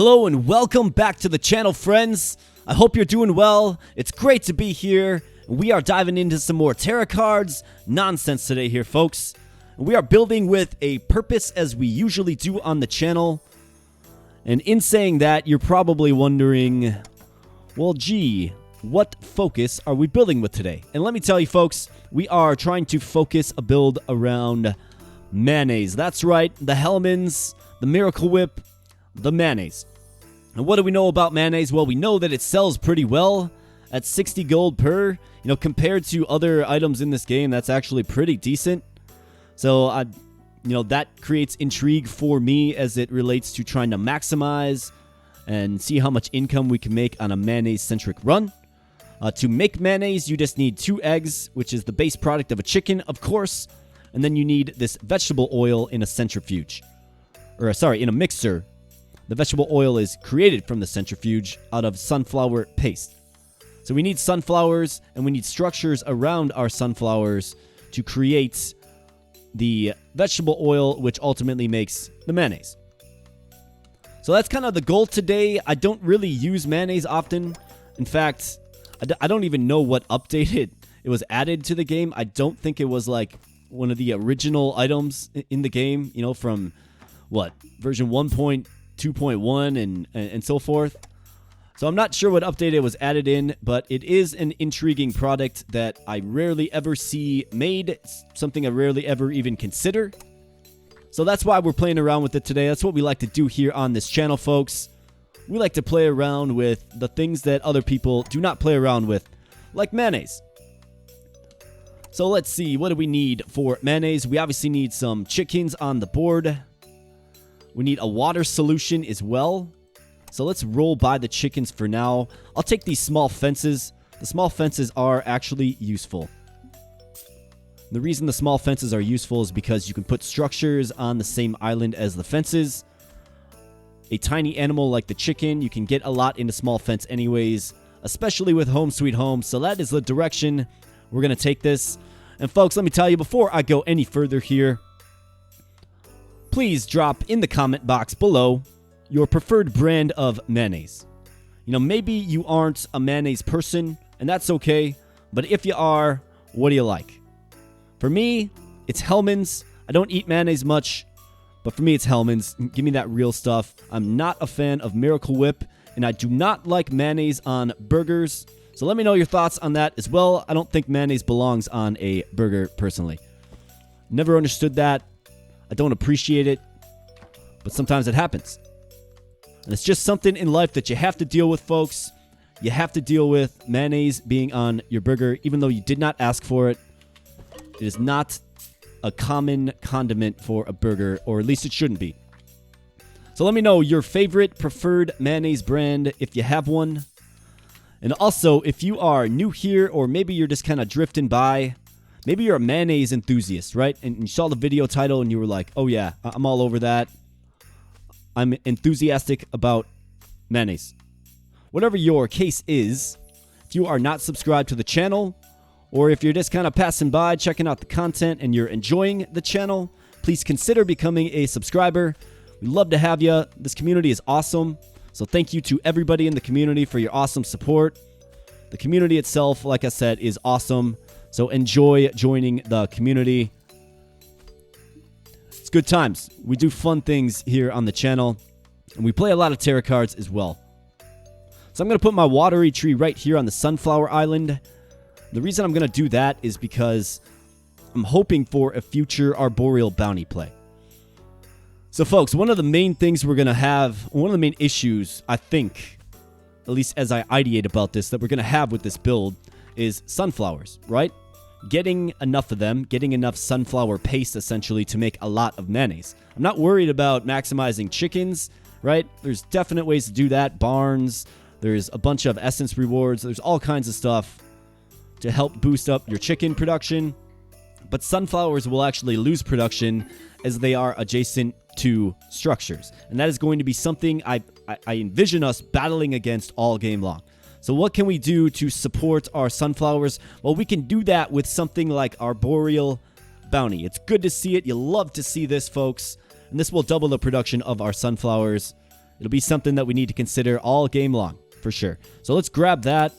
Hello and welcome back to the channel, friends. I hope you're doing well. It's great to be here. We are diving into some more Terracards nonsense today here, folks. We are building with a purpose as we usually do on the channel. And in saying that, you're probably wondering, well, gee, what focus are we building with today? And let me tell you, folks, we are trying to focus a build around mayonnaise. That's right, the Hellmann's, the Miracle Whip, the mayonnaise. And what do we know about mayonnaise? Well, we know that it sells pretty well at 60 gold per. Compared to other items in this game, that's actually pretty decent. So, that creates intrigue for me as it relates to trying to maximize and see how much income we can make on a mayonnaise-centric run. To make mayonnaise, you just need 2 eggs, which is the base product of a chicken, of course. And then you need this vegetable oil in a centrifuge. In a mixer. The vegetable oil is created from the centrifuge out of sunflower paste. So we need sunflowers, and we need structures around our sunflowers to create the vegetable oil, which ultimately makes the mayonnaise. So that's kind of the goal today. I don't really use mayonnaise often. In fact, I don't even know what update it was added to the game. I don't think it was like one of the original items in the game, from version 1.2.1 and so forth. So I'm not sure what update it was added in, but it is an intriguing product that I rarely ever see made. It's something I rarely ever even consider. So that's why we're playing around with it today. That's what we like to do here on this channel, folks. We like to play around with the things that other people do not play around with, like mayonnaise. So let's see, what do we need for mayonnaise? We obviously need some chickens on the board. We need a water solution as well. So let's roll by the chickens for now. I'll take these small fences. The small fences are actually useful. The reason the small fences are useful is because you can put structures on the same island as the fences. A tiny animal like the chicken, you can get a lot in a small fence anyways, especially with Home Sweet Home. So that is the direction we're going to take this. And folks, let me tell you, before I go any further here, please drop in the comment box below your preferred brand of mayonnaise. Maybe you aren't a mayonnaise person, and that's okay. But if you are, what do you like? For me, it's Hellmann's. I don't eat mayonnaise much, but for me, it's Hellmann's. Give me that real stuff. I'm not a fan of Miracle Whip, and I do not like mayonnaise on burgers. So let me know your thoughts on that as well. I don't think mayonnaise belongs on a burger, personally. Never understood that. I don't appreciate it, but sometimes it happens. And it's just something in life that you have to deal with, folks. You have to deal with mayonnaise being on your burger, even though you did not ask for it. It is not a common condiment for a burger, or at least it shouldn't be. So let me know your favorite preferred mayonnaise brand if you have one. And also, if you are new here, or maybe you're just kind of drifting by, maybe you're a mayonnaise enthusiast, right? And you saw the video title and you were like, oh yeah, I'm all over that. I'm enthusiastic about mayonnaise. Whatever your case is, if you are not subscribed to the channel, or if you're just kind of passing by, checking out the content, and you're enjoying the channel, please consider becoming a subscriber. We'd love to have you. This community is awesome. So thank you to everybody in the community for your awesome support. The community itself, like I said, is awesome. So enjoy joining the community. It's good times. We do fun things here on the channel. And we play a lot of Terracards as well. So I'm going to put my watery tree right here on the Sunflower Island. The reason I'm going to do that is because I'm hoping for a future Arboreal bounty play. So folks, one of the main things we're going to have, one of the main issues, I think, at least as I ideate about this, that we're going to have with this build is sunflowers, right? Getting enough of them, getting enough sunflower paste, essentially, to make a lot of mayonnaise. I'm not worried about maximizing chickens, right? There's definite ways to do that. Barns, there's a bunch of essence rewards, there's all kinds of stuff to help boost up your chicken production. But sunflowers will actually lose production as they are adjacent to structures. And that is going to be something I envision us battling against all game long. So what can we do to support our sunflowers? Well, we can do that with something like Arboreal Bounty. It's good to see it. You love to see this, folks. And this will double the production of our sunflowers. It'll be something that we need to consider all game long, for sure. So let's grab that.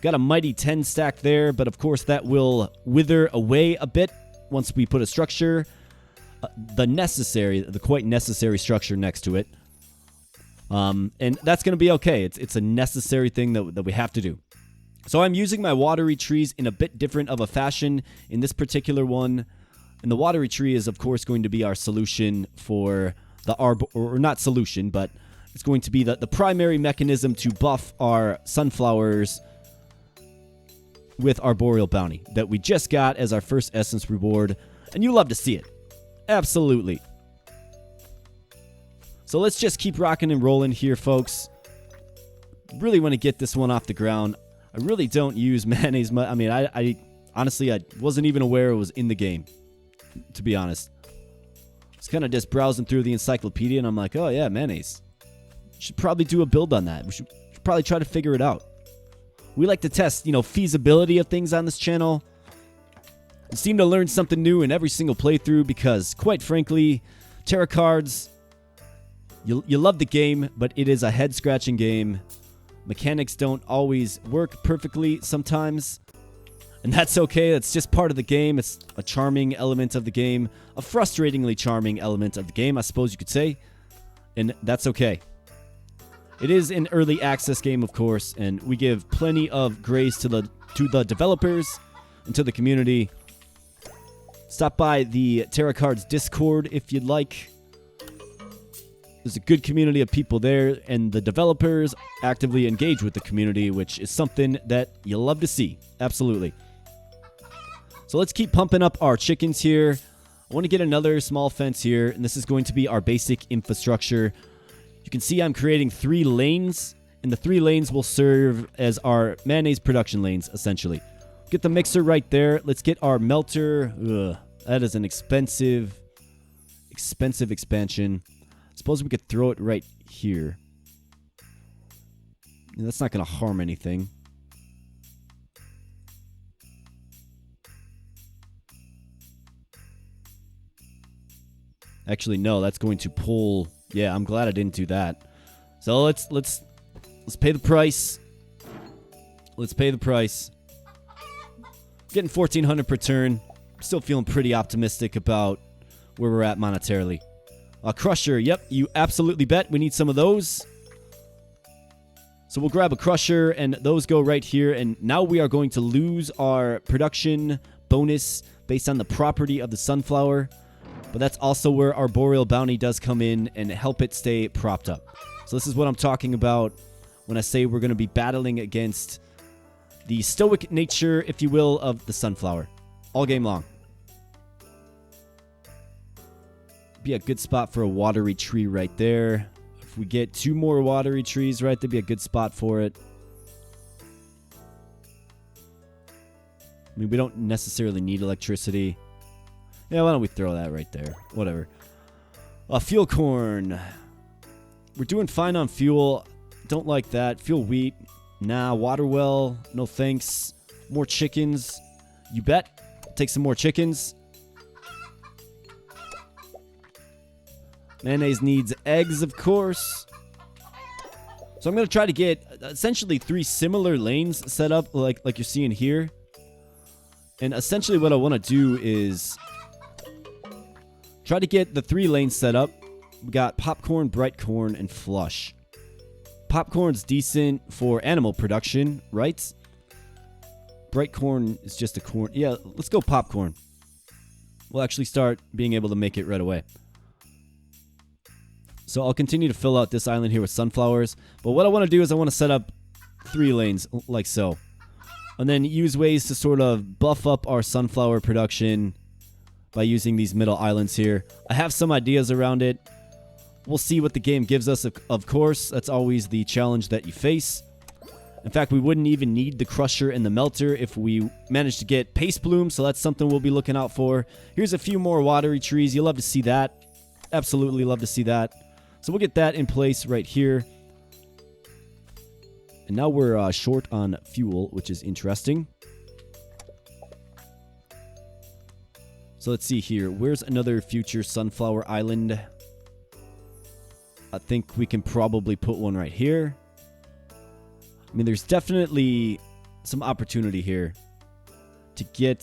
Got a mighty 10 stack there, but of course that will wither away a bit once we put a structure, the quite necessary structure next to it. And that's going to be okay. It's a necessary thing that we have to do. So I'm using my watery trees in a bit different of a fashion in this particular one. And the watery tree is, of course, going to be our solution for the or not solution, but it's going to be the primary mechanism to buff our sunflowers with Arboreal Bounty that we just got as our first essence reward. And you love to see it. Absolutely. So let's just keep rocking and rolling here, folks. Really want to get this one off the ground. I really don't use mayonnaise. I mean, I honestly, I wasn't even aware it was in the game, to be honest. It's kind of just browsing through the encyclopedia, and I'm like, oh yeah, mayonnaise. Should probably do a build on that. We should probably try to figure it out. We like to test, feasibility of things on this channel. You seem to learn something new in every single playthrough because, quite frankly, Terracards, you love the game, but it is a head-scratching game. Mechanics don't always work perfectly sometimes, and that's okay. That's just part of the game. It's a charming element of the game, a frustratingly charming element of the game, I suppose you could say, and that's okay. It is an early access game, of course, and we give plenty of grace to the developers and to the community. Stop by the Terracards Discord if you'd like. There's a good community of people there, and the developers actively engage with the community, which is something that you love to see. Absolutely. So let's keep pumping up our chickens here. I want to get another small fence here, and this is going to be our basic infrastructure. You can see I'm creating 3 lanes, and the 3 lanes will serve as our mayonnaise production lanes, essentially. Get the mixer right there. Let's get our melter. Ugh, that is an expensive expansion. Suppose we could throw it right here. That's not going to harm anything. Actually, no, that's going to pull. Yeah, I'm glad I didn't do that. So let's pay the price. Let's pay the price. Getting 1,400 per turn. Still feeling pretty optimistic about where we're at monetarily. Crusher, yep, you absolutely bet. We need some of those. So we'll grab a crusher, and those go right here. And now we are going to lose our production bonus based on the property of the sunflower. But that's also where our Arboreal Bounty does come in and help it stay propped up. So this is what I'm talking about when I say we're going to be battling against the stoic nature, if you will, of the sunflower all game long. Be a good spot for a watery tree right there. If we get 2 more watery trees right, there'd be a good spot for it. I mean, we don't necessarily need electricity. Yeah, why don't we throw that right there? Whatever. Fuel corn. We're doing fine on fuel. Don't like that. Fuel wheat. Nah. Water well. No thanks. More chickens. You bet. Take some more chickens. Mayonnaise needs eggs, of course. So I'm going to try to get essentially 3 similar lanes set up like you're seeing here. And essentially what I want to do is try to get the 3 lanes set up. We got popcorn, bright corn, and flush. Popcorn's decent for animal production, right? Bright corn is just a corn. Yeah, let's go popcorn. We'll actually start being able to make it right away. So I'll continue to fill out this island here with sunflowers. But what I want to do is I want to set up 3 lanes like so. And then use ways to sort of buff up our sunflower production by using these middle islands here. I have some ideas around it. We'll see what the game gives us, of course. That's always the challenge that you face. In fact, we wouldn't even need the crusher and the melter if we managed to get paste bloom, so that's something we'll be looking out for. Here's a few more watery trees. You'll love to see that. Absolutely love to see that. So we'll get that in place right here. And now we're short on fuel, which is interesting. So let's see here. Where's another future sunflower island? I think we can probably put one right here. I mean, there's definitely some opportunity here to get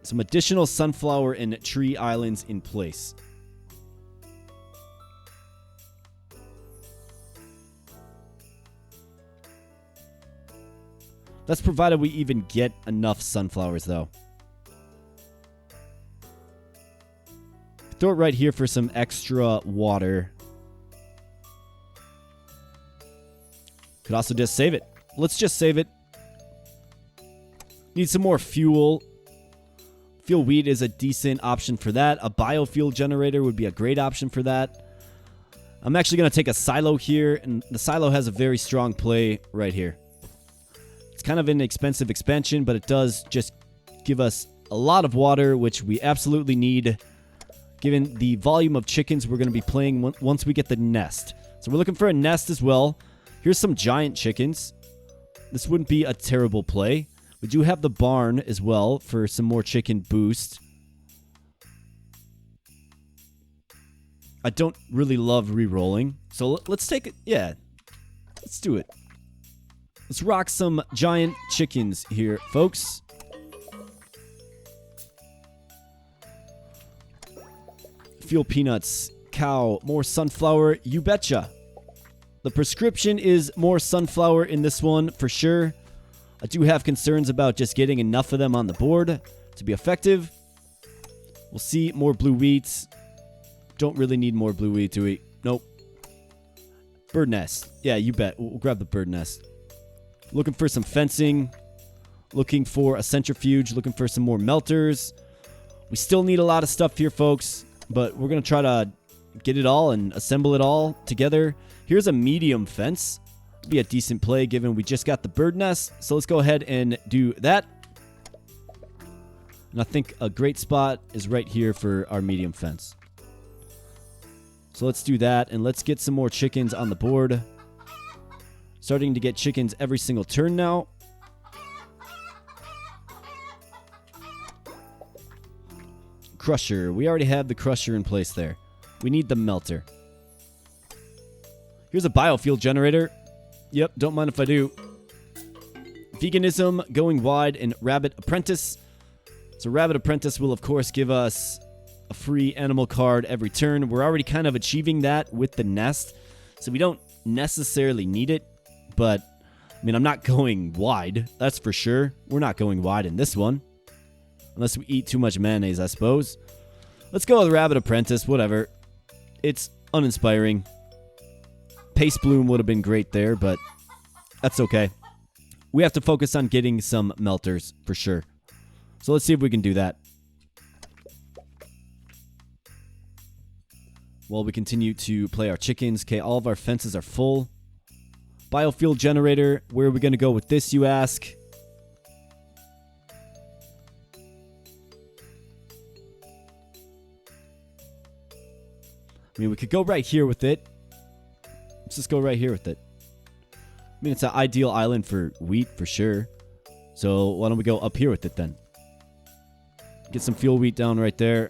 some additional sunflower and tree islands in place. That's provided we even get enough sunflowers, though. Throw it right here for some extra water. Could also just save it. Let's just save it. Need some more fuel. Fuel wheat is a decent option for that. A biofuel generator would be a great option for that. I'm actually going to take a silo here, and the silo has a very strong play right here. It's kind of an expensive expansion, but it does just give us a lot of water, which we absolutely need, given the volume of chickens we're going to be playing once we get the nest. So we're looking for a nest as well. Here's some giant chickens. This wouldn't be a terrible play. We do have the barn as well for some more chicken boost. I don't really love re-rolling. So let's take it. Yeah, let's do it. Let's rock some giant chickens here, folks. Fuel peanuts, cow, more sunflower, you betcha. The prescription is more sunflower in this one for sure. I do have concerns about just getting enough of them on the board to be effective. We'll see more blue wheat. Don't really need more blue wheat, do we? Nope. Bird nest. Yeah, you bet. We'll grab the bird nest. Looking for some fencing. Looking for a centrifuge. Looking for some more melters. We still need a lot of stuff here, folks. But we're going to try to get it all and assemble it all together. Here's a medium fence. Be a decent play given we just got the bird nest. So let's go ahead and do that. And I think a great spot is right here for our medium fence. So let's do that, and let's get some more chickens on the board. Starting to get chickens every single turn now. Crusher. We already have the crusher in place there. We need the melter. Here's a biofuel generator. Yep, don't mind if I do. Veganism, going wide, and Rabbit Apprentice. So Rabbit Apprentice will, of course, give us a free animal card every turn. We're already kind of achieving that with the nest, so we don't necessarily need it. But, I mean, I'm not going wide. That's for sure. We're not going wide in this one. Unless we eat too much mayonnaise, I suppose. Let's go with Rabbit Apprentice, whatever. It's uninspiring. Paste Bloom would have been great there, but that's okay. We have to focus on getting some melters for sure. So let's see if we can do that. While we continue to play our chickens. Okay, all of our fences are full. Biofuel generator. Where are we going to go with this, you ask? I mean, we could go right here with it. Let's just go right here with it. I mean, it's an ideal island for wheat for sure. So why don't we go up here with it then? Get some fuel wheat down right there.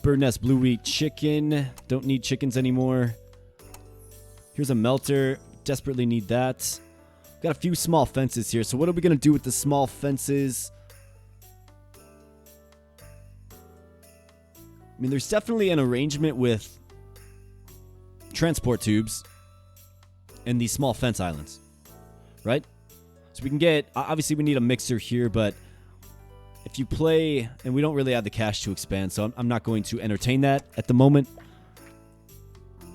Bird nest, blue wheat, chicken. Don't need chickens anymore. Here's a melter. Desperately need that. Got a few small fences here. So what are we going to do with the small fences? I mean, there's definitely an arrangement with transport tubes and these small fence islands, right? So we can get, obviously we need a mixer here, but if you play, and we don't really have the cash to expand, so I'm not going to entertain that at the moment.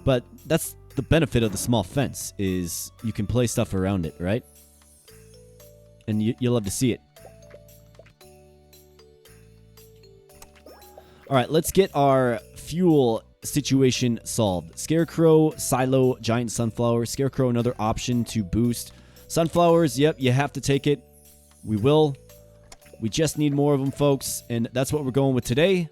But that's the benefit of the small fence, is you can play stuff around it, right? And you'll love to see it. All right, let's get our fuel situation solved. Scarecrow, silo, giant sunflower. Scarecrow, another option to boost. Sunflowers, yep, you have to take it. We will. We just need more of them, folks, and that's what we're going with today.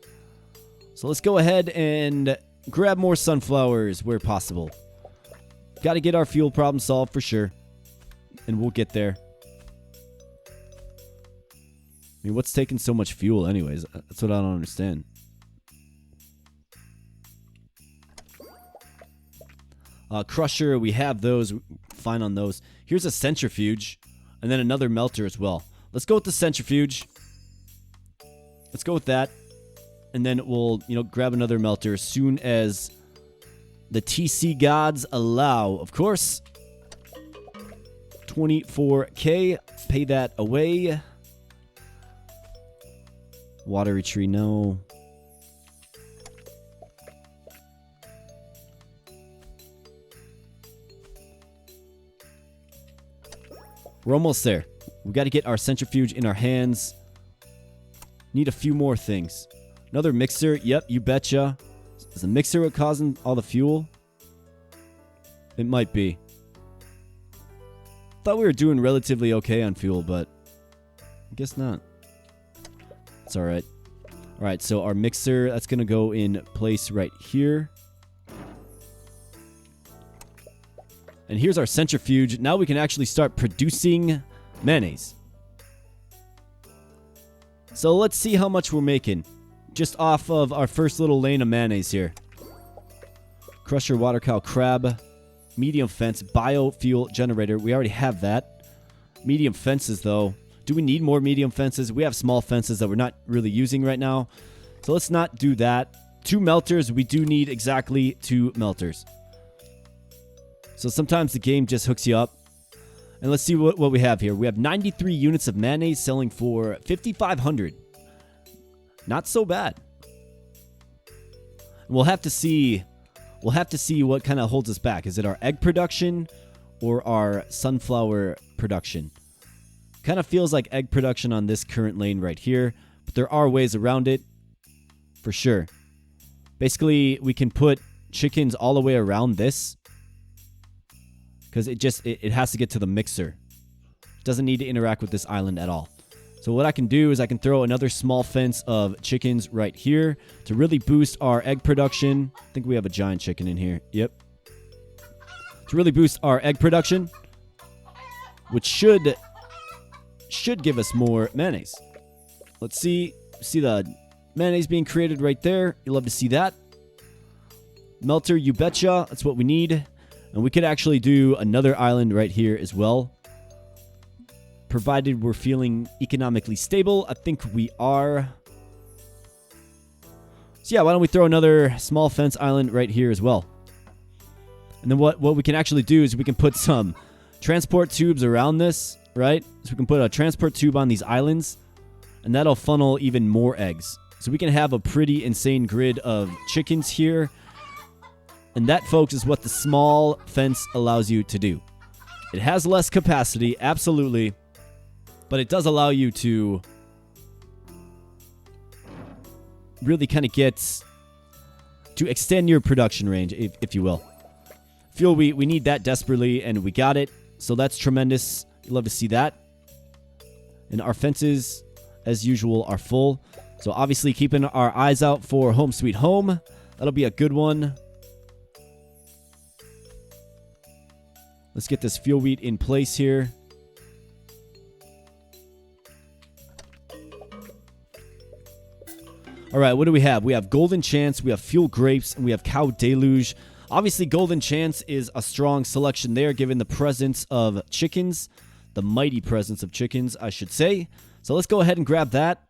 So let's go ahead and grab more sunflowers where possible. Got to get our fuel problem solved for sure, and we'll get there. mean, what's taking so much fuel anyways? That's what I don't understand. Crusher, we have those. Fine on those. Here's a centrifuge. And then another melter as well. Let's go with the centrifuge. Let's go with that. And then we'll, grab another melter as soon as the TC gods allow. Of course. 24K. Pay that away. Watery tree, no. We're almost there. We got to get our centrifuge in our hands. Need a few more things. Another mixer. Yep, you betcha. Is the mixer what causing all the fuel? It might be. Thought we were doing relatively okay on fuel, but I guess not. It's alright. Alright, so our mixer, that's going to go in place right here. And here's our centrifuge. Now we can actually start producing mayonnaise. So let's see how much we're making. Just off of our first little lane of mayonnaise here. Crusher, water cow, crab. Medium fence, biofuel generator. We already have that. Medium fences, though. Do we need more medium fences? We have small fences that we're not really using right now. So let's not do that. 2 melters. We do need exactly 2 melters. So sometimes the game just hooks you up. And let's see what we have here. We have 93 units of mayonnaise selling for 5,500. Not so bad. We'll have to see what kind of holds us back. Is it our egg production or our sunflower production? Kind of feels like egg production on this current lane right here, but there are ways around it for sure. Basically, we can put chickens all the way around this because it has to get to the mixer. It doesn't need to interact with this island at all. So what I can do is I can throw another small fence of chickens right here to really boost our egg production. I think we have a giant chicken in here. Yep. To really boost our egg production, which should give us more mayonnaise. Let's see the mayonnaise being created right there. You'll love to see that. Melter, you betcha. That's what we need. And we could actually do another island right here as well. Provided we're feeling economically stable. I think we are. So yeah, why don't we throw another small fence island right here as well. And then what we can actually do is we can put some transport tubes around this, right? So we can put a transport tube on these islands, and that'll funnel even more eggs. So we can have a pretty insane grid of chickens here. And that, folks, is what the small fence allows you to do. It has less capacity, absolutely, but it does allow you to really kind of to extend your production range, if you will. Fuel, we need that desperately, and we got it. So that's tremendous. You'd love to see that. And our fences, as usual, are full. So obviously keeping our eyes out for Home Sweet Home. That'll be a good one. Let's get this fuel wheat in place here. All right, what do we have? We have Golden Chance, we have Fuel Grapes, and we have Cow Deluge. Obviously, Golden Chance is a strong selection there, given the presence of chickens. The mighty presence of chickens, I should say. So let's go ahead and grab that.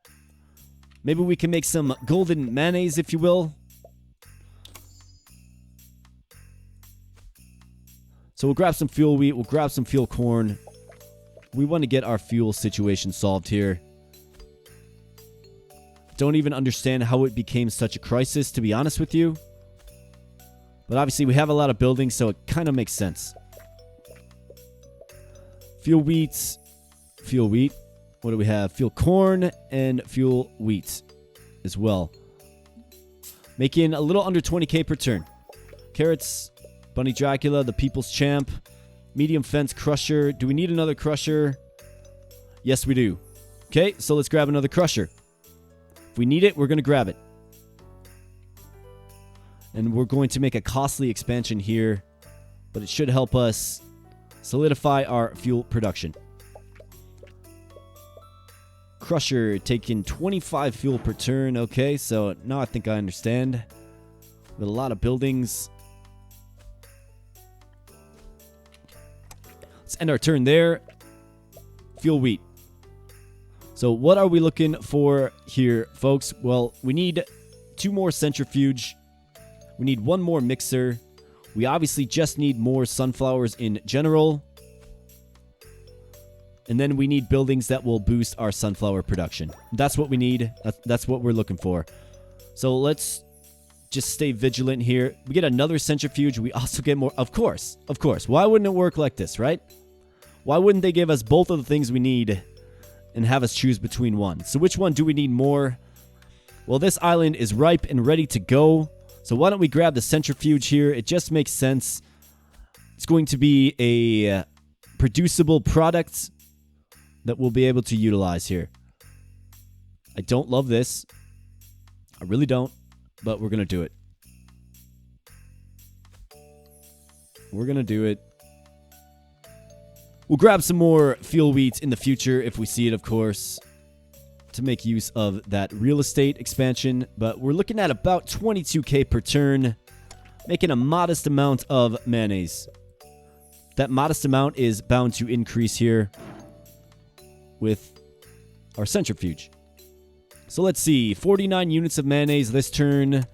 Maybe we can make some golden mayonnaise, if you will. So we'll grab some fuel wheat. We'll grab some fuel corn. We want to get our fuel situation solved here. Don't even understand how it became such a crisis, to be honest with you. But obviously we have a lot of buildings, so it kind of makes sense. Fuel wheat. Fuel wheat. What do we have? Fuel corn and fuel wheat as well. Making a little under 20k per turn. Carrots. Bunny Dracula, the People's Champ, Medium Fence Crusher. Do we need another Crusher? Yes, we do. Okay, so let's grab another Crusher. If we need it, we're going to grab it. And we're going to make a costly expansion here, but it should help us solidify our fuel production. Crusher taking 25 fuel per turn. Okay, so now I think I understand. With a lot of buildings. Let's end our turn there. Fuel wheat. So what are we looking for here, folks? Well, we need 2 more centrifuge. We need 1 more mixer. We obviously just need more sunflowers in general. And then we need buildings that will boost our sunflower production. That's what we need. That's what we're looking for. So let's just stay vigilant here. We get another centrifuge. We also get more. Of course. Of course. Why wouldn't it work like this, right? Why wouldn't they give us both of the things we need and have us choose between one? So which one do we need more? Well, this island is ripe and ready to go. So why don't we grab the centrifuge here? It just makes sense. It's going to be a producible product that we'll be able to utilize here. I don't love this. I really don't, but we're going to do it. We're going to do it. We'll grab some more fuel wheat in the future if we see it, of course, to make use of that real estate expansion. But we're looking at about 22k per turn, making a modest amount of mayonnaise. That modest amount is bound to increase here with our centrifuge. So let's see, 49 units of mayonnaise this turn.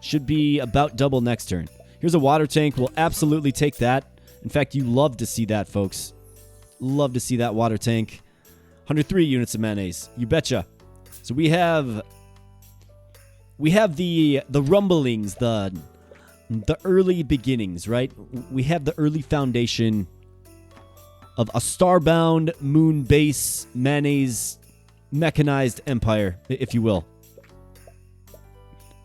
Should be about double next turn. Here's a water tank. We'll absolutely take that. In fact, you love to see that, folks. Love to see that water tank. 103 units of mayonnaise. You betcha. So we have the rumblings, the early beginnings, right? We have the early foundation of a starbound moon base mayonnaise mechanized empire, if you will.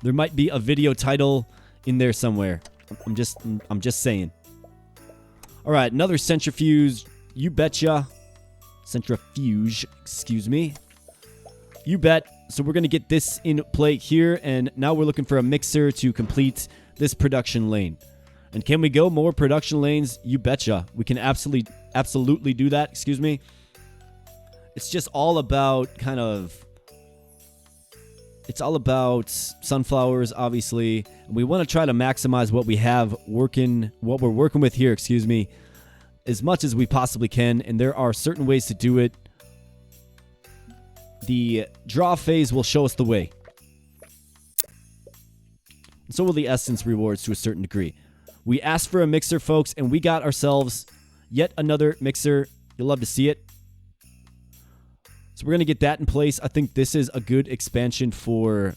There might be a video title in there somewhere. I'm just saying. All right, another centrifuge. You betcha. Centrifuge, excuse me. You bet. So we're going to get this in play here, and now we're looking for a mixer to complete this production lane. And can we go more production lanes? You betcha. We can absolutely do that. Excuse me. It's just all about it's all about sunflowers, obviously. We want to try to maximize what we have working, what we're working with here, excuse me, as much as we possibly can. And there are certain ways to do it. The draw phase will show us the way. And so will the essence rewards to a certain degree. We asked for a mixer, folks, and we got ourselves yet another mixer. You'll love to see it. So we're going to get that in place. I think this is a good expansion for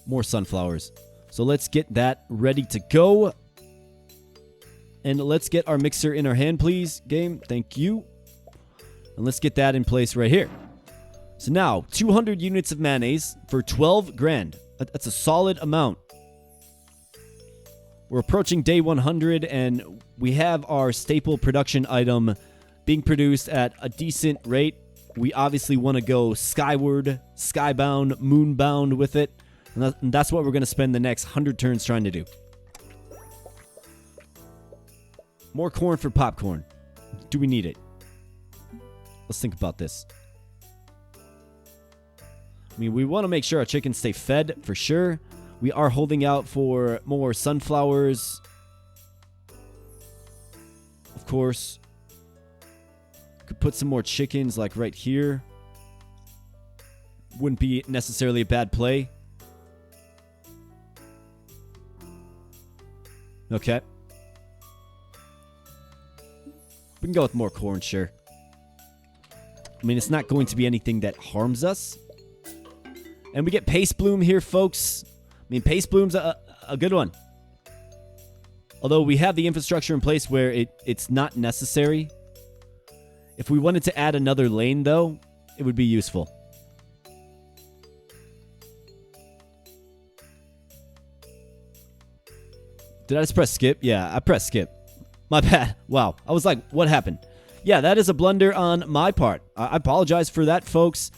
more sunflowers. So let's get that ready to go. And let's get our mixer in our hand, please, game. Thank you. And let's get that in place right here. So now, 200 units of mayonnaise for 12 grand. That's a solid amount. We're approaching day 100, and we have our staple production item being produced at a decent rate. We obviously want to go skyward, skybound, moonbound with it. And that's what we're going to spend the next 100 turns trying to do. More corn for popcorn. Do we need it? Let's think about this. I mean, we want to make sure our chickens stay fed for sure. We are holding out for more sunflowers. Of course. Could put some more chickens like right here. Wouldn't be necessarily a bad play. Okay. We can go with more corn, sure. I mean, it's not going to be anything that harms us. And we get paste bloom here, folks. I mean, paste bloom's a good one. Although we have the infrastructure in place where it's not necessary. If we wanted to add another lane, though, it would be useful. Did I just press skip? Yeah, I pressed skip. My bad. Wow. I was like, what happened? Yeah, that is a blunder on my part. I apologize for that, folks.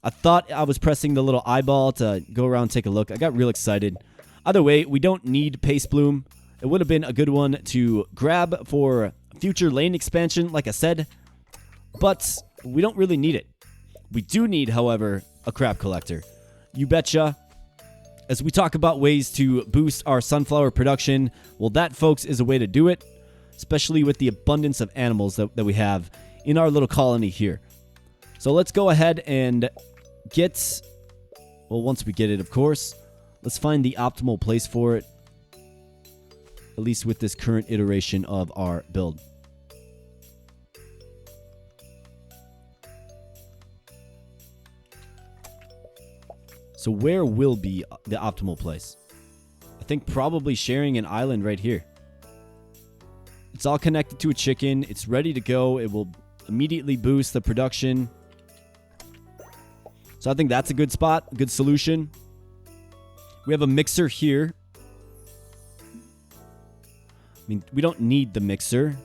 I thought I was pressing the little eyeball to go around and take a look. I got real excited. Either way, we don't need paste bloom. It would have been a good one to grab for future lane expansion, like I said. But we don't really need it. We do need, however, a crab collector. You betcha. As we talk about ways to boost our sunflower production, well, that, folks, is a way to do it, especially with the abundance of animals that we have in our little colony here. So let's go ahead and get, well, once we get it, of course, let's find the optimal place for it, at least with this current iteration of our build. So where will be the optimal place? I think probably sharing an island right here. It's all connected to a chicken. It's ready to go. It will immediately boost the production. So I think that's a good spot, a good solution. We have a mixer here. I mean, we don't need the mixer.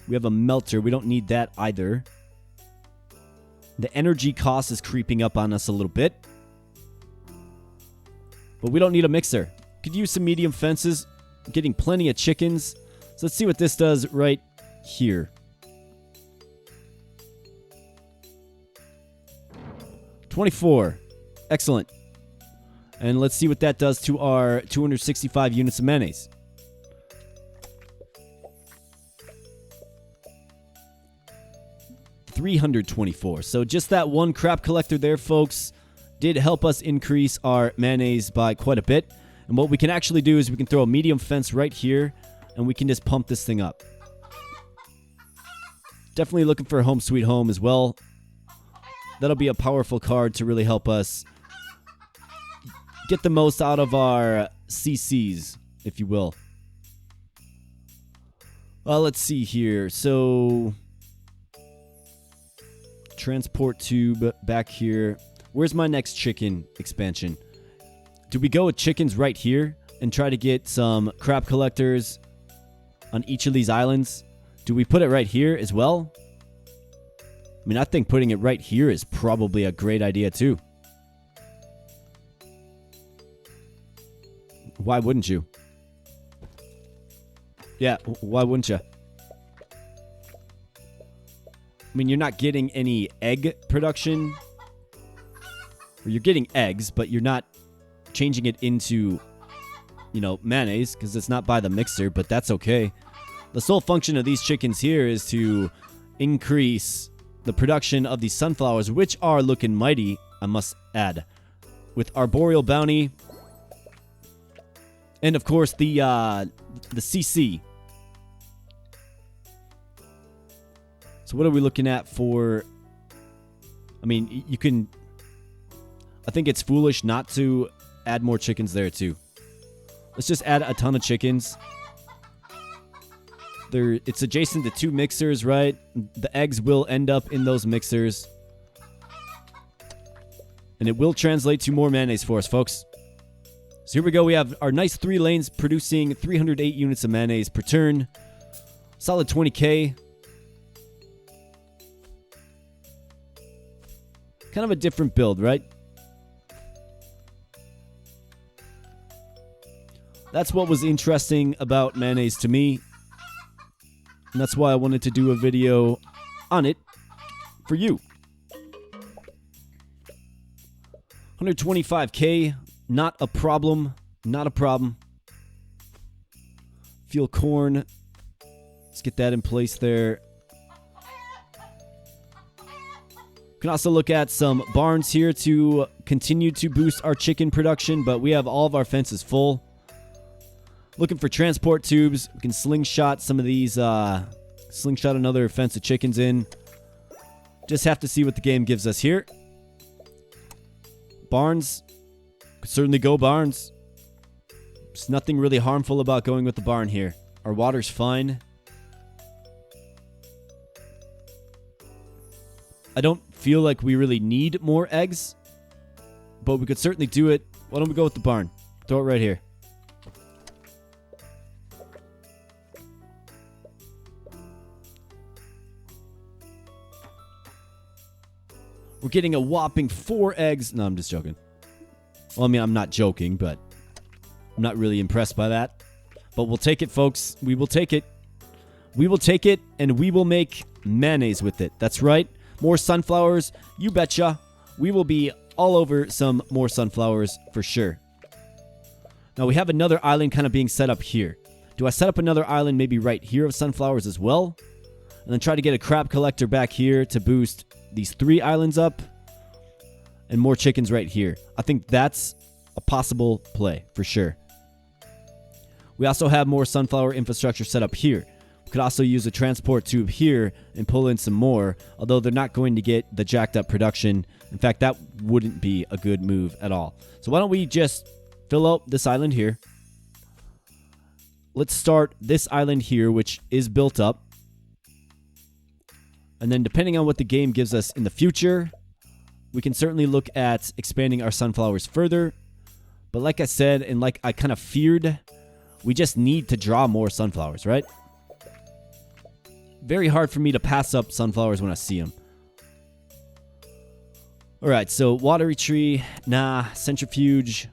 We have a melter. We don't need that either. The energy cost is creeping up on us a little bit. But we don't need a mixer. Could use some medium fences. Getting plenty of chickens. So let's see what this does right here. 24. Excellent. And let's see what that does to our 265 units of mayonnaise. $324. So just that one crab collector there, folks, did help us increase our mayonnaise by quite a bit. And what we can actually do is we can throw a medium fence right here, and we can just pump this thing up. Definitely looking for a home sweet home as well. That'll be a powerful card to really help us get the most out of our CCs, if you will. Well, let's see here. So, transport tube back here. Where's my next chicken expansion? Do we go with chickens right here and try to get some crab collectors on each of these islands? Do we put it right here as well? I mean, I think putting it right here is probably a great idea too. Why wouldn't you? Yeah, why wouldn't you? I mean, you're not getting any egg production. Or you're getting eggs, but you're not changing it into, you know, mayonnaise, because it's not by the mixer, but that's okay. The sole function of these chickens here is to increase the production of these sunflowers, which are looking mighty, I must add. With Arboreal Bounty. And, of course, the CC. So what are we looking at for... I mean, you can... I think it's foolish not to add more chickens there, too. Let's just add a ton of chickens. It's adjacent to 2 mixers, right? The eggs will end up in those mixers. And it will translate to more mayonnaise for us, folks. So here we go. We have our nice 3 lanes producing 308 units of mayonnaise per turn. Solid 20k. Kind of a different build, right? That's what was interesting about mayonnaise to me. And that's why I wanted to do a video on it for you. 125k, not a problem. Not a problem. Fuel corn. Let's get that in place there. We can also look at some barns here to continue to boost our chicken production, but we have all of our fences full. Looking for transport tubes. We can slingshot some of these, slingshot another fence of chickens in. Just have to see what the game gives us here. Barns. Could certainly go barns. There's nothing really harmful about going with the barn here. Our water's fine. I don't feel like we really need more eggs, but we could certainly do it. Why don't we go with the barn? Throw it right here. We're getting a whopping 4 eggs. No, I'm just joking. Well, I mean, I'm not joking, but I'm not really impressed by that. But we'll take it, folks. We will take it. We will take it, and we will make mayonnaise with it. That's right. More sunflowers, you betcha. We will be all over some more sunflowers for sure. Now we have another island kind of being set up here. Do I set up another island maybe right here of sunflowers as well? And then try to get a crab collector back here to boost these 3 islands up. And more chickens right here. I think that's a possible play for sure. We also have more sunflower infrastructure set up here. We could also use a transport tube here and pull in some more, although they're not going to get the jacked up production. In fact, that wouldn't be a good move at all. So why don't we just fill out this island here. Let's start this island here, which is built up. And then depending on what the game gives us in the future, we can certainly look at expanding our sunflowers further. But like I said, and like I kind of feared, we just need to draw more sunflowers, right? Very hard for me to pass up sunflowers when I see them. Alright, so watery tree, nah. Centrifuge,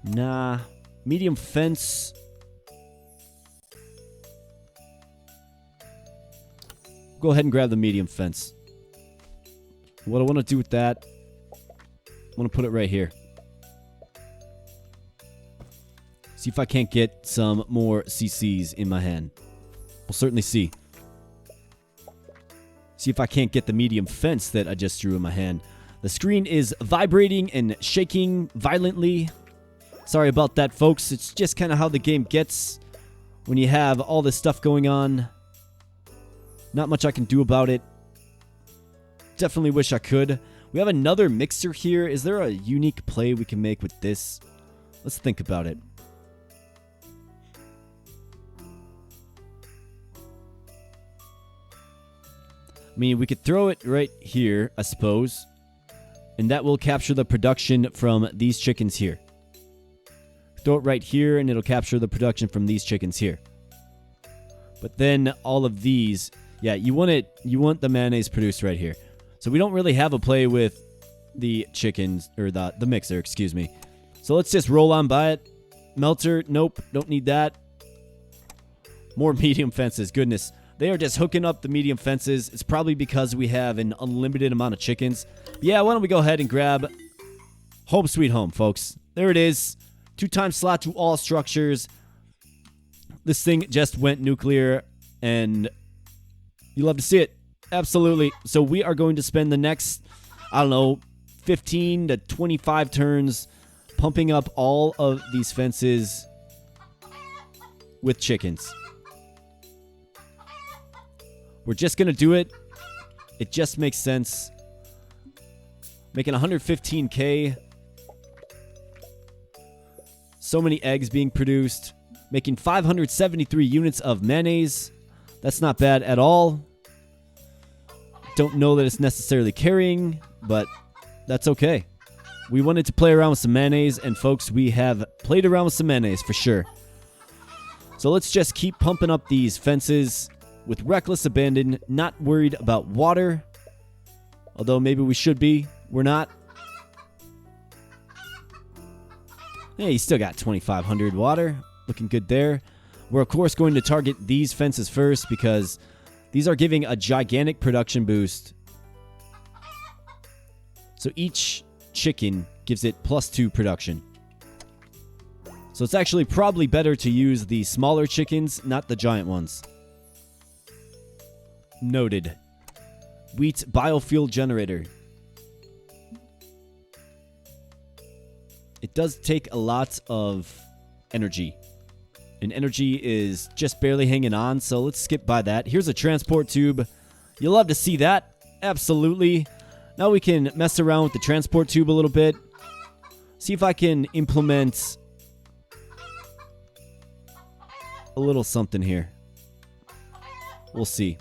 nah. Medium fence. Go ahead and grab the medium fence. What I want to do with that, I want to put it right here. See if I can't get some more CCs in my hand. We'll certainly see. See if I can't get the medium fence that I just drew in my hand. The screen is vibrating and shaking violently. Sorry about that, folks. It's just kind of how the game gets when you have all this stuff going on. Not much I can do about it. Definitely wish I could. We have another mixer here. Is there a unique play we can make with this? Let's think about it. I mean, we could throw it right here, I suppose. And that will capture the production from these chickens here. Throw it right here, and it'll capture the production from these chickens here. But then all of these, yeah, you want the mayonnaise produced right here. So we don't really have a play with the chickens, or the mixer, excuse me. So let's just roll on by it. Melter, nope, don't need that. More medium fences, goodness. They are just hooking up the medium fences. It's probably because we have an unlimited amount of chickens. Yeah, why don't we go ahead and grab Home Sweet Home, folks. There it is. 2-time slot to all structures. This thing just went nuclear, and you love to see it. Absolutely. So we are going to spend the next, I don't know, 15 to 25 turns pumping up all of these fences with chickens. We're just going to do it. It just makes sense. Making 115K. So many eggs being produced. Making 573 units of mayonnaise. That's not bad at all. Don't know that it's necessarily carrying, but that's okay. We wanted to play around with some mayonnaise, and folks, we have played around with some mayonnaise for sure. So let's just keep pumping up these fences with reckless abandon, not worried about water. Although maybe we should be. We're not. Yeah, you still got 2,500 water. Looking good there. We're, of course, going to target these fences first because these are giving a gigantic production boost. So each chicken gives it +2 production. So it's actually probably better to use the smaller chickens, not the giant ones. Noted. Wheat biofuel generator. It does take a lot of energy. And energy is just barely hanging on, so let's skip by that. Here's a transport tube. You'll love to see that. Absolutely. Now we can mess around with the transport tube a little bit. See if I can implement a little something here. We'll see.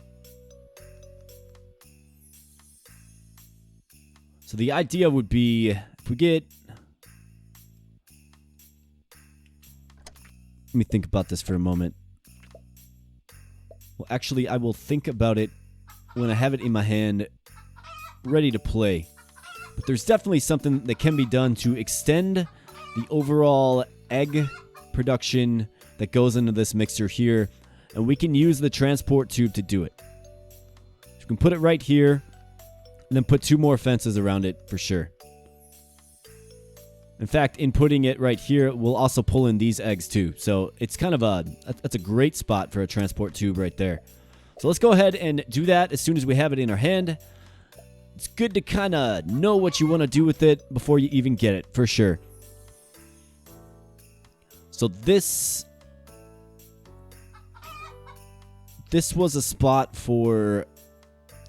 So the idea would be, if we get... Let me think about this for a moment. Well, actually, I will think about it when I have it in my hand, ready to play. But there's definitely something that can be done to extend the overall egg production that goes into this mixer here. And we can use the transport tube to do it. we can put it right here, and then put 2 more fences around it for sure. In fact, in putting it right here, we'll also pull in these eggs too. So it's kind of that's a great spot for a transport tube right there. So let's go ahead and do that as soon as we have it in our hand. It's good to kind of know what you want to do with it before you even get it, for sure. So this was a spot for,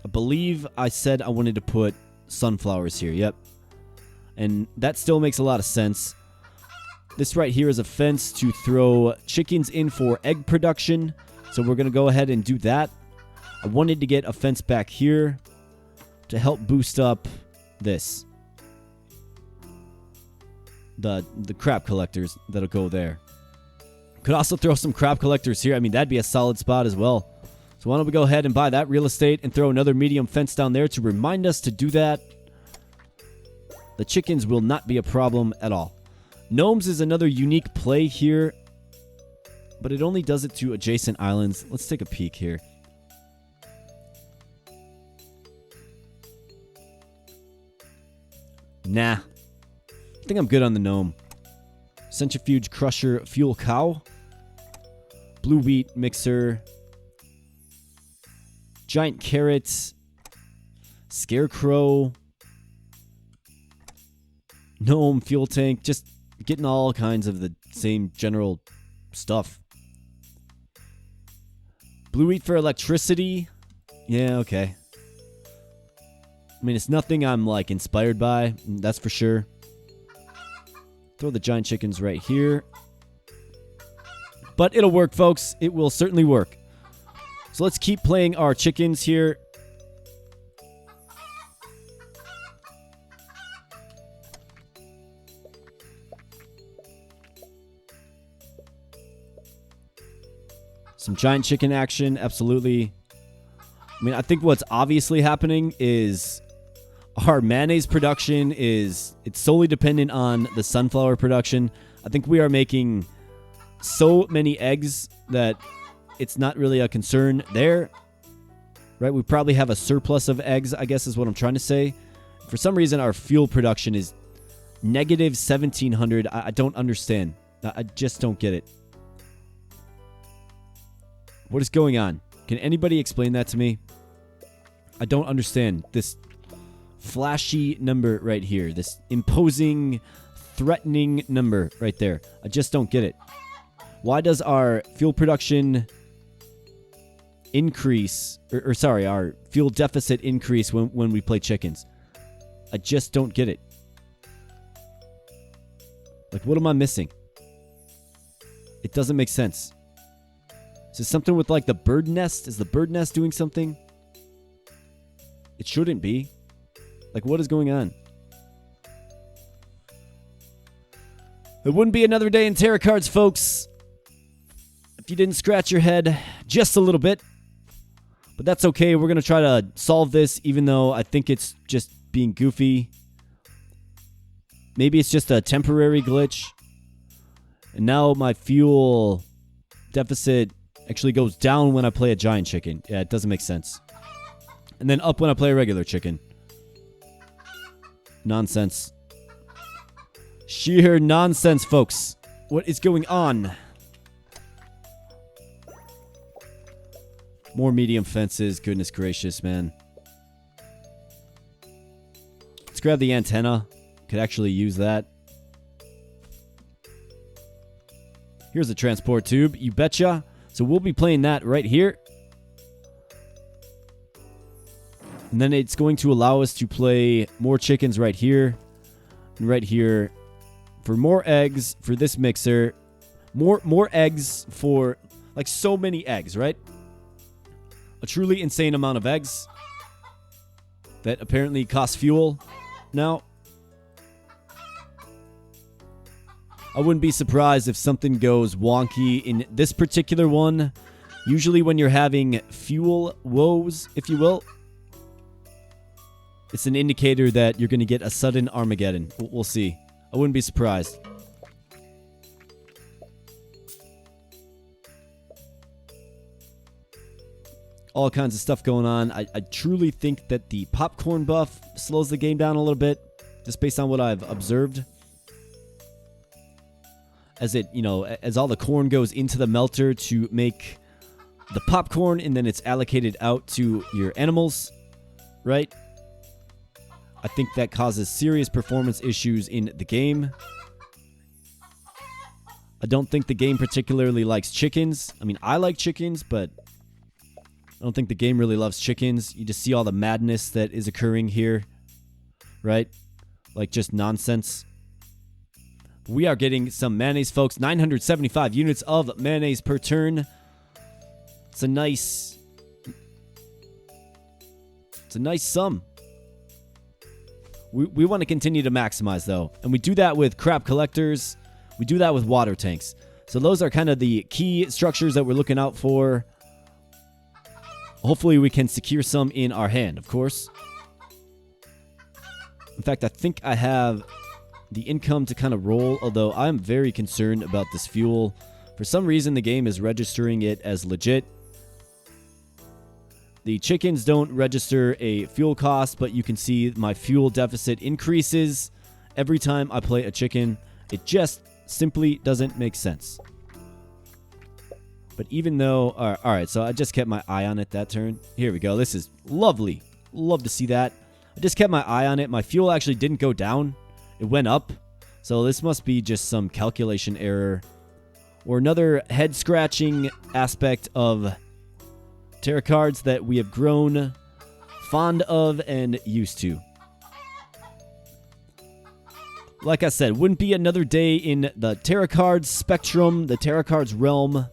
I believe I said I wanted to put sunflowers here. Yep. And that still makes a lot of sense. This right here is a fence to throw chickens in for egg production. So we're going to go ahead and do that. I wanted to get a fence back here to help boost up this. The crab collectors that'll go there. Could also throw some crab collectors here. I mean, that'd be a solid spot as well. So why don't we go ahead and buy that real estate and throw another medium fence down there to remind us to do that. The chickens will not be a problem at all. Gnomes is another unique play here, but it only does it to adjacent islands. Let's take a peek here. Nah. I think I'm good on the gnome. Centrifuge crusher fuel cow. Blue wheat mixer. Giant carrots. Scarecrow. Gnome fuel tank. Just getting all kinds of the same general stuff. Blue wheat for electricity. Yeah, okay. I mean, it's nothing I'm, like, inspired by. That's for sure. Throw the giant chickens right here. But it'll work, folks. It will certainly work. So let's keep playing our chickens here. Some giant chicken action, absolutely. I mean, I think what's obviously happening is our mayonnaise production it's solely dependent on the sunflower production. I think we are making so many eggs that it's not really a concern there. Right? We probably have a surplus of eggs, I guess is what I'm trying to say. For some reason, our fuel production is negative 1,700. I don't understand. I just don't get it. What is going on? Can anybody explain that to me? I don't understand this flashy number right here. This imposing, threatening number right there. I just don't get it. Why does our fuel production increase, or sorry, our fuel deficit increase when we play chickens? I just don't get it. Like, what am I missing? It doesn't make sense. Is this something with, like, the bird nest? Is the bird nest doing something? It shouldn't be. Like, what is going on? It wouldn't be another day in Terracards, folks, if you didn't scratch your head just a little bit. But that's okay. We're going to try to solve this, even though I think it's just being goofy. Maybe it's just a temporary glitch. And now my fuel deficit actually goes down when I play a giant chicken. Yeah, it doesn't make sense. And then up when I play a regular chicken. Nonsense. Sheer nonsense, folks. What is going on? More medium fences. Goodness gracious, man. Let's grab the antenna. Could actually use that. Here's a transport tube. You betcha. So we'll be playing that right here. And then it's going to allow us to play more chickens right here. And right here. For more eggs for this mixer. More eggs for, like, so many eggs, right? A truly insane amount of eggs. That apparently cost fuel now. I wouldn't be surprised if something goes wonky in this particular one. Usually when you're having fuel woes, if you will, it's an indicator that you're going to get a sudden Armageddon. We'll see. I wouldn't be surprised. all kinds of stuff going on. I truly think that the popcorn buff slows the game down a little bit, just based on what I've observed. As it, as all the corn goes into the melter to make the popcorn, and then it's allocated out to your animals, right? I think that causes serious performance issues in the game. I don't think the game particularly likes chickens. I mean, I like chickens, but I don't think the game really loves chickens. You just see all the madness that is occurring here, right? Like, just nonsense. We are getting some mayonnaise, folks. 975 units of mayonnaise per turn. It's a nice sum. We want to continue to maximize, though. And we do that with crab collectors. We do that with water tanks. So those are kind of the key structures that we're looking out for. Hopefully we can secure some in our hand, of course. In fact, I think I have the income to kind of roll, although I'm very concerned about this fuel. For some reason, the game is registering it as legit. The chickens don't register a fuel cost, but you can see my fuel deficit increases every time I play a chicken. It just simply doesn't make sense. But even though... Alright, so I just kept my eye on it that turn. Here we go. This is lovely. Love to see that. I just kept my eye on it. My fuel actually didn't go down. It went up. So this must be just some calculation error. Or another head-scratching aspect of Terracards that we have grown fond of and used to. Like I said, wouldn't be another day in the Terracards spectrum, the Terracards realm,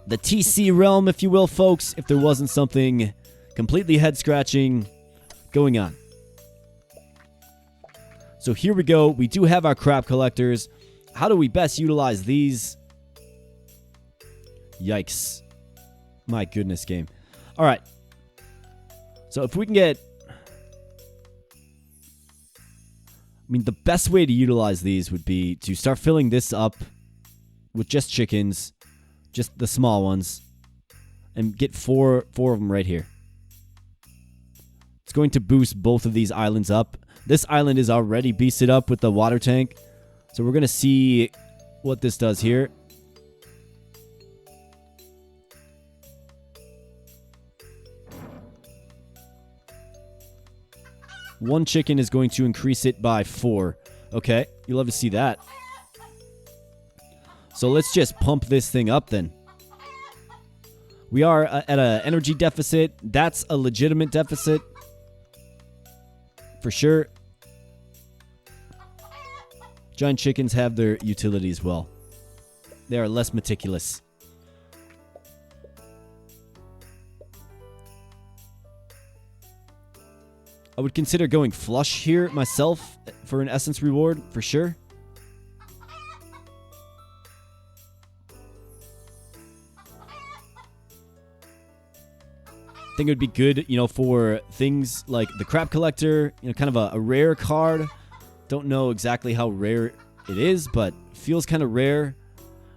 the TC realm, if you will, folks, if there wasn't something completely head-scratching going on. So here we go. We do have our crab collectors. How do we best utilize these? Yikes. My goodness, game. All right. So if we can get... I mean, the best way to utilize these would be to start filling this up with just chickens, just the small ones, and get four of them right here. It's going to boost both of these islands up. This island is already beasted up with the water tank, so we're going to see what this does here. One chicken is going to increase it by 4. Okay, you love to see that. So let's just pump this thing up then. We are at an energy deficit. That's a legitimate deficit. For sure. Giant chickens have their utility as well. They are less meticulous. I would consider going flush here myself for an essence reward, for sure. I think it would be good, for things like the crab collector, kind of a rare card. Don't know exactly how rare it is, but feels kind of rare.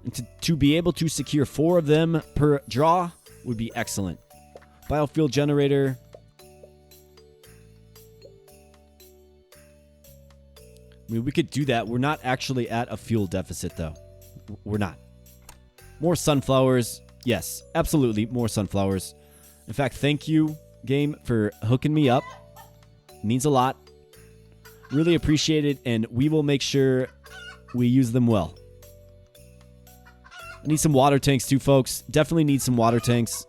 And to be able to secure 4 of them per draw would be excellent. Biofuel generator. I mean, we could do that. We're not actually at a fuel deficit, though. We're not. More sunflowers. Yes, absolutely more sunflowers. In fact, thank you, game, for hooking me up. It means a lot. Really appreciate it, and we will make sure we use them well. I need some water tanks, too, folks. Definitely need some water tanks.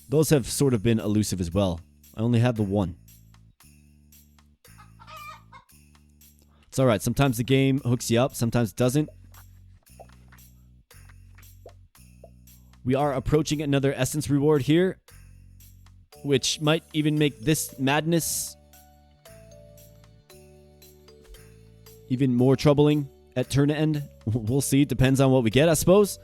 Those have sort of been elusive as well. I only have the 1. It's alright. Sometimes the game hooks you up. Sometimes it doesn't. We are approaching another essence reward here, which might even make this madness even more troubling at turn end. We'll see. It depends on what we get, I suppose.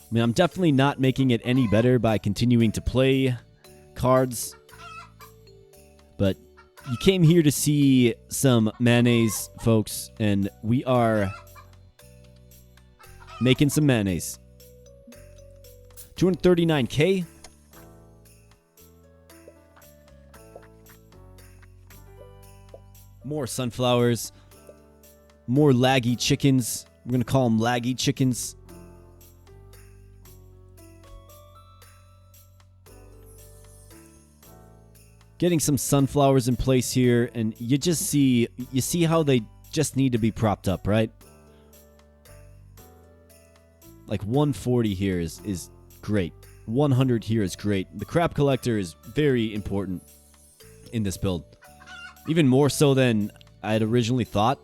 I mean, I'm definitely not making it any better by continuing to play cards. But You came here to see some mayonnaise, folks, and we are making some mayonnaise. 239K. More sunflowers. More laggy chickens. We're going to call them laggy chickens. Getting some sunflowers in place here, and you see how they just need to be propped up, right? Like 140 here is great. 100 here is great. The crab collector is very important in this build. Even more so than I had originally thought.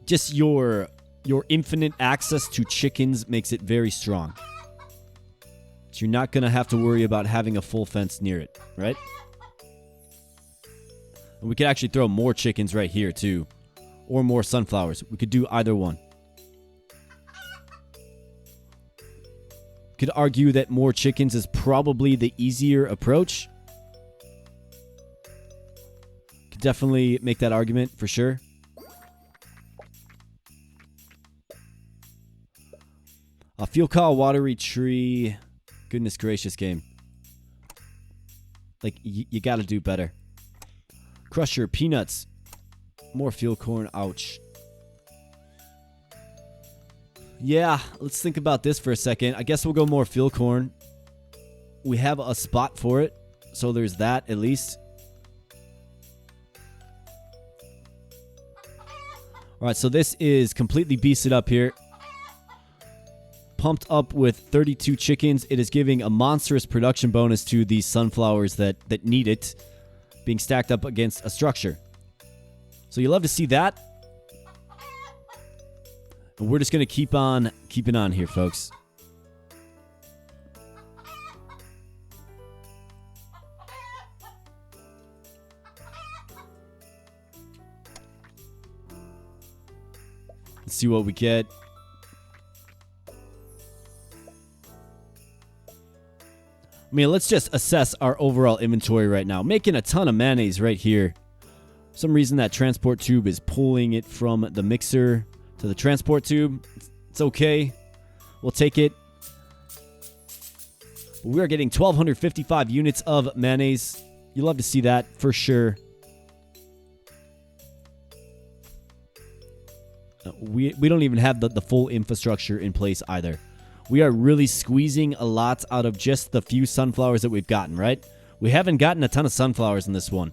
Just your infinite access to chickens makes it very strong. So you're not going to have to worry about having a full fence near it, right? And we could actually throw more chickens right here, too. Or more sunflowers. We could do either one. Could argue that more chickens is probably the easier approach. Could definitely make that argument, for sure. A fuel cow, watery tree... Goodness gracious, game. Like, you gotta do better. Crusher, peanuts. More field corn, ouch. Yeah, let's think about this for a second. I guess we'll go more field corn. We have a spot for it, so there's that at least. Alright, so this is completely beasted up here. Pumped up with 32 chickens. It is giving a monstrous production bonus to these sunflowers that need it, being stacked up against a structure. So you love to see that. And we're just going to keep on keeping on here, folks. Let's see what we get. I mean, let's just assess our overall inventory right now. Making a ton of mayonnaise right here. For some reason, that transport tube is pulling it from the mixer to the transport tube. It's okay. We'll take it. We are getting 1,255 units of mayonnaise. You love to see that, for sure. We don't even have the full infrastructure in place either. We are really squeezing a lot out of just the few sunflowers that we've gotten, right? We haven't gotten a ton of sunflowers in this one.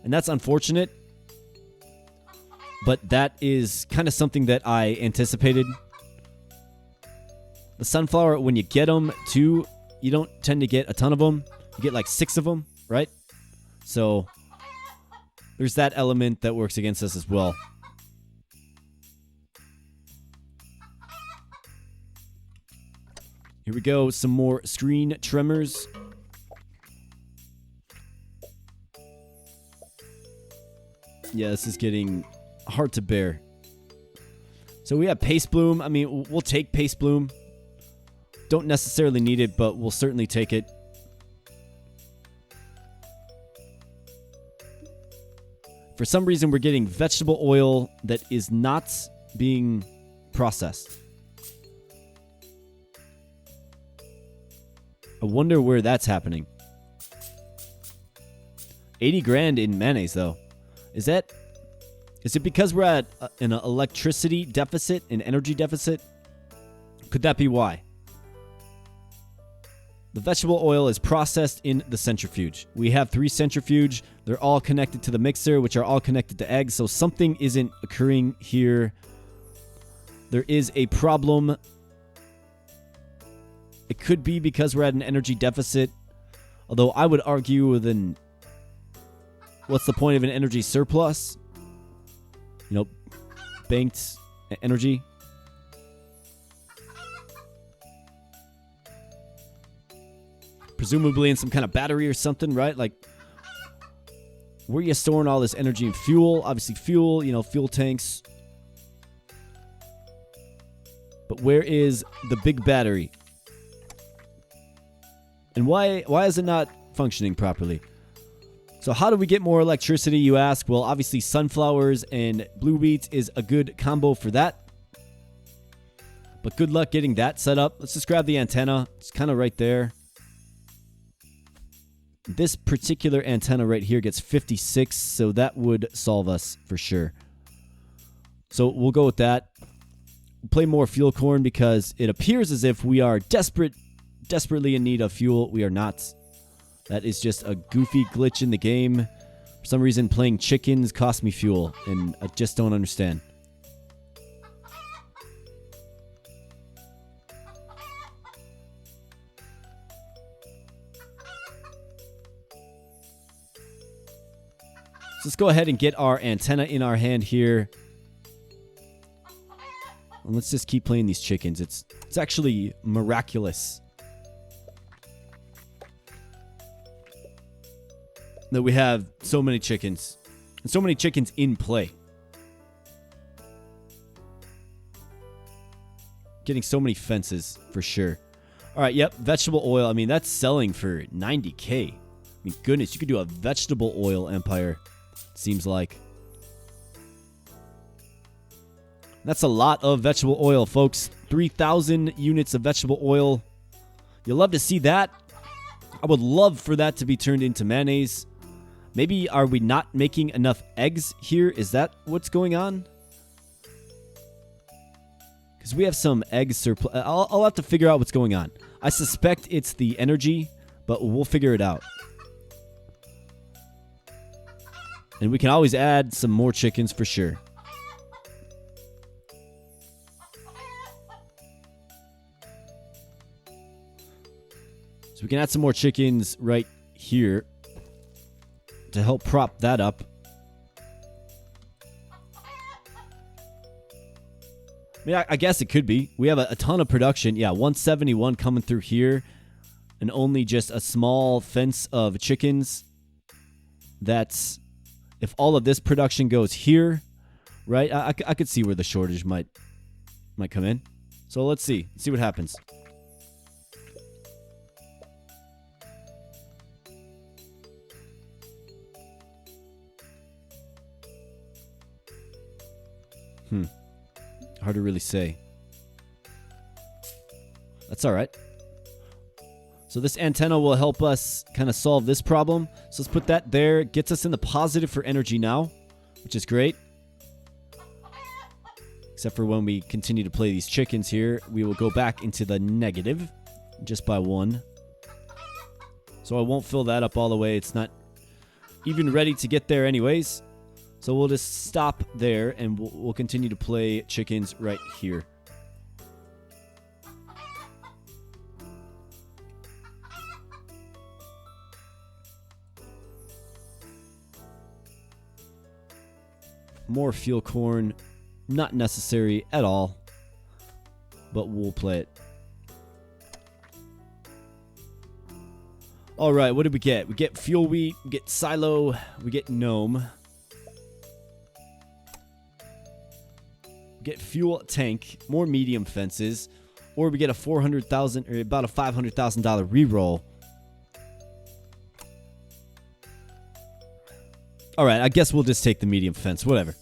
And that's unfortunate. But that is kind of something that I anticipated. The sunflower, when you get them, too, you don't tend to get a ton of them. You get like 6 of them, right? So, there's that element that works against us as well. Here we go, some more screen tremors. Yeah, this is getting hard to bear. So we have Paste Bloom. I mean, we'll take Paste Bloom. Don't necessarily need it, but we'll certainly take it. For some reason, we're getting vegetable oil that is not being processed. I wonder where that's happening. 80 grand in mayonnaise, though. Is it because we're at an electricity deficit, an energy deficit? Could that be why? The vegetable oil is processed in the centrifuge. We have 3 centrifuge. They're all connected to the mixer, which are all connected to eggs. So something isn't occurring here. There is a problem. It could be because we're at an energy deficit. Although I would argue then, what's the point of an energy surplus? You know, banked energy. Presumably in some kind of battery or something, right? Like, where are you storing all this energy and fuel? Obviously fuel, you know, fuel tanks. But where is the big battery? And why is it not functioning properly? So how do we get more electricity, you ask? Well, obviously sunflowers and blue wheat is a good combo for that. But good luck getting that set up. Let's just grab the antenna. It's kind of right there. This particular antenna right here gets 56, so that would solve us for sure. So we'll go with that. We'll play more fuel corn because it appears as if we are desperately in need of fuel. We are not. That is just a goofy glitch in the game. For some reason, playing chickens cost me fuel, and I just don't understand. So let's go ahead and get our antenna in our hand here. And let's just keep playing these chickens. It's actually miraculous that we have so many chickens. And so many chickens in play. Getting so many fences, for sure. Alright, yep, vegetable oil. I mean, that's selling for 90k. I mean, goodness, you could do a vegetable oil empire. Seems like. That's a lot of vegetable oil, folks. 3,000 units of vegetable oil. You'll love to see that. I would love for that to be turned into mayonnaise. Maybe are we not making enough eggs here? Is that what's going on? Because we have some egg surplus. I'll have to figure out what's going on. I suspect it's the energy, but we'll figure it out. And we can always add some more chickens for sure. So we can add some more chickens right here to help prop that up. I mean, I guess it could be. We have a ton of production. Yeah, 171 coming through here. And only just a small fence of chickens. That's... If all of this production goes here, right? I could see where the shortage might come in. So let's see. Let's see what happens. Hard to really say. That's all right. So this antenna will help us kind of solve this problem. So let's put that there. It gets us in the positive for energy now, which is great. Except for when we continue to play these chickens here, we will go back into the negative just by 1. So I won't fill that up all the way. It's not even ready to get there anyways. So we'll just stop there and we'll continue to play chickens right here. More fuel corn, not necessary at all, but we'll play it. All right, what did we get? We get fuel wheat, we get silo, we get gnome. We get fuel tank, more medium fences, or we get a 400,000 or about a $500,000 reroll. All right, I guess we'll just take the medium fence, whatever.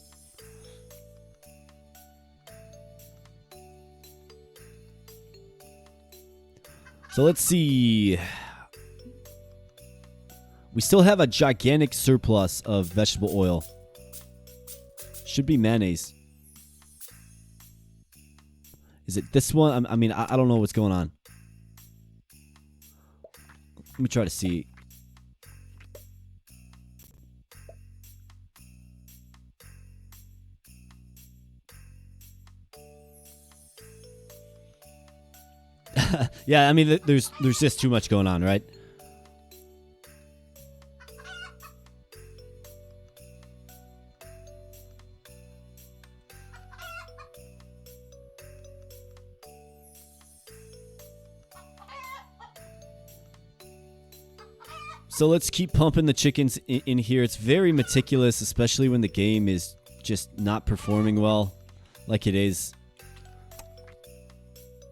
So let's see. We still have a gigantic surplus of vegetable oil. Should be mayonnaise. Is it this one? I mean, I don't know what's going on. Let me try to see. Yeah, I mean, there's just too much going on, right? So let's keep pumping the chickens in here. It's very meticulous, especially when the game is just not performing well, like it is.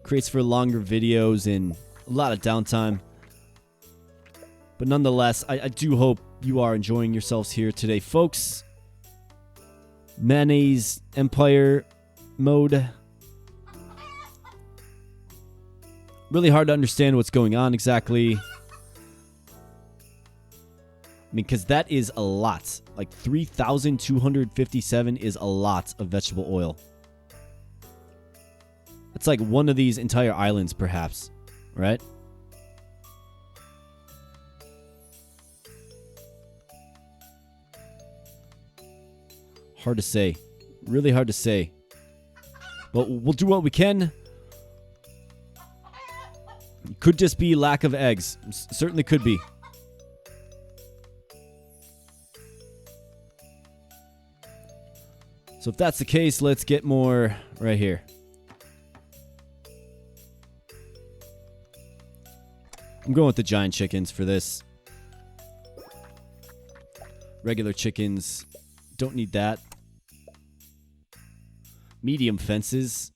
Creates for longer videos and a lot of downtime. But nonetheless, I do hope you are enjoying yourselves here today, folks. Mayonnaise Empire mode. Really hard to understand what's going on exactly. I mean, because that is a lot. Like 3,257 is a lot of vegetable oil. It's like one of these entire islands, perhaps. Right? Hard to say. Really hard to say. But we'll do what we can. It could just be lack of eggs. Certainly could be. So if that's the case, let's get more right here. I'm going with the giant chickens for this. Regular chickens, don't need that. Medium fences.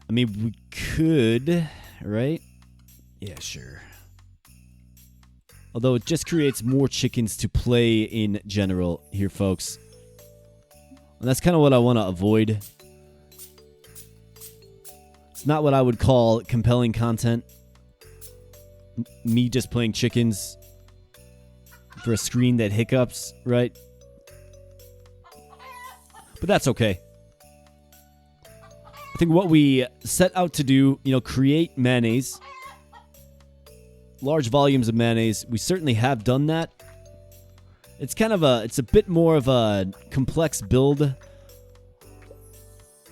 I mean, we could, right? Yeah, sure. Although it just creates more chickens to play in general here, folks. And that's kind of what I want to avoid. It's not what I would call compelling content. Me just playing chickens for a screen that hiccups, right? But that's okay. I think what we set out to do, create mayonnaise. Large volumes of mayonnaise. We certainly have done that. It's it's a bit more of a complex build.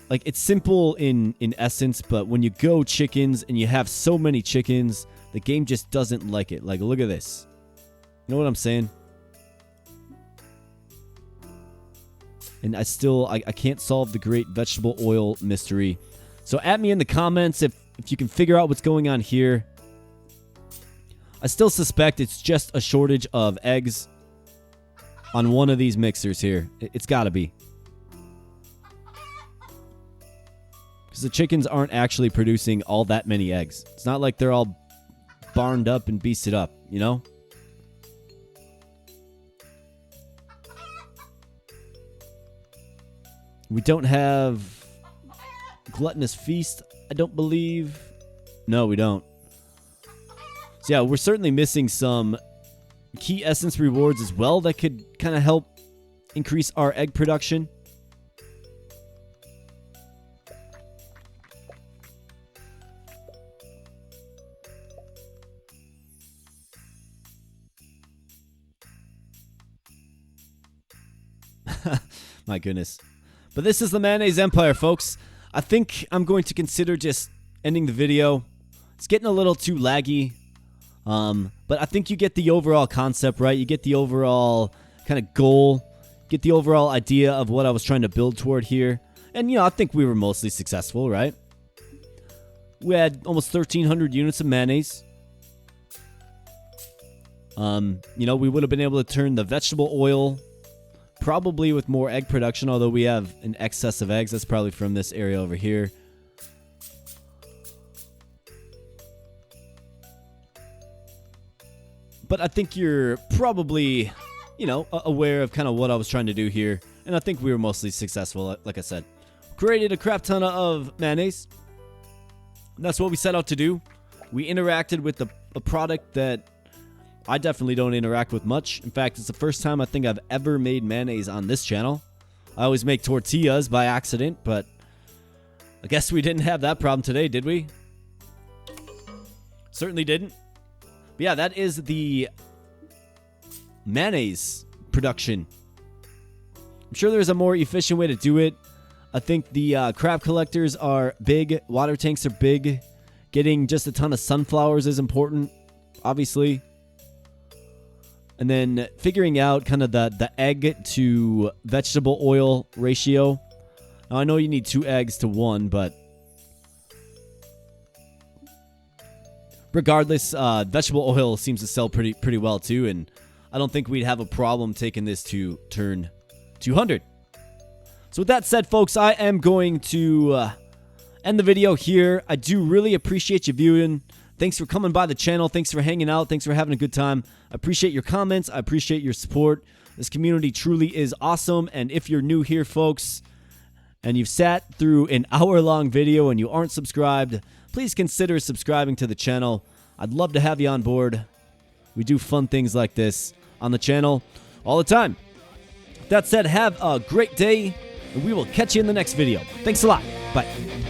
Like, it's simple in essence, but when you go chickens and you have so many chickens, the game just doesn't like it. Like, look at this. You know what I'm saying? And I can't solve the great vegetable oil mystery. So at me in the comments if you can figure out what's going on here. I still suspect it's just a shortage of eggs on one of these mixers here. It's got to be. Because the chickens aren't actually producing all that many eggs. It's not like they're all barned up and beasted up, you know? We don't have Gluttonous Feast, I don't believe. No, we don't. So yeah, we're certainly missing some key essence rewards as well that could kind of help increase our egg production. My goodness. But this is the Mayonnaise Empire, folks. I think I'm going to consider just ending the video. It's getting a little too laggy. But I think you get the overall concept, right? You get the overall kind of goal. Get the overall idea of what I was trying to build toward here. And, I think we were mostly successful, right? We had almost 1,300 units of mayonnaise. We would have been able to turn the vegetable oil probably with more egg production, although we have an excess of eggs. That's probably from this area over here. But I think you're probably, aware of kind of what I was trying to do here. And I think we were mostly successful, like I said. Created a crap ton of mayonnaise. That's what we set out to do. We interacted with a product that I definitely don't interact with much. In fact, it's the first time I think I've ever made mayonnaise on this channel. I always make tortillas by accident, but I guess we didn't have that problem today, did we? Certainly didn't. But yeah, that is the mayonnaise production. I'm sure there's a more efficient way to do it. I think the crab collectors are big. Water tanks are big. Getting just a ton of sunflowers is important, obviously. And then figuring out kind of the egg to vegetable oil ratio. Now, I know you need 2 eggs to 1, but regardless, vegetable oil seems to sell pretty well too, and I don't think we'd have a problem taking this to turn 200. So with that said, folks, I am going to end the video here. I do really appreciate you viewing. thanks for coming by the channel. Thanks for hanging out. Thanks for having a good time. I appreciate your comments. I appreciate your support. This community truly is awesome. And if you're new here, folks, and you've sat through an hour-long video and you aren't subscribed, please consider subscribing to the channel. I'd love to have you on board. We do fun things like this on the channel all the time. That said, have a great day, and we will catch you in the next video. Thanks a lot. Bye.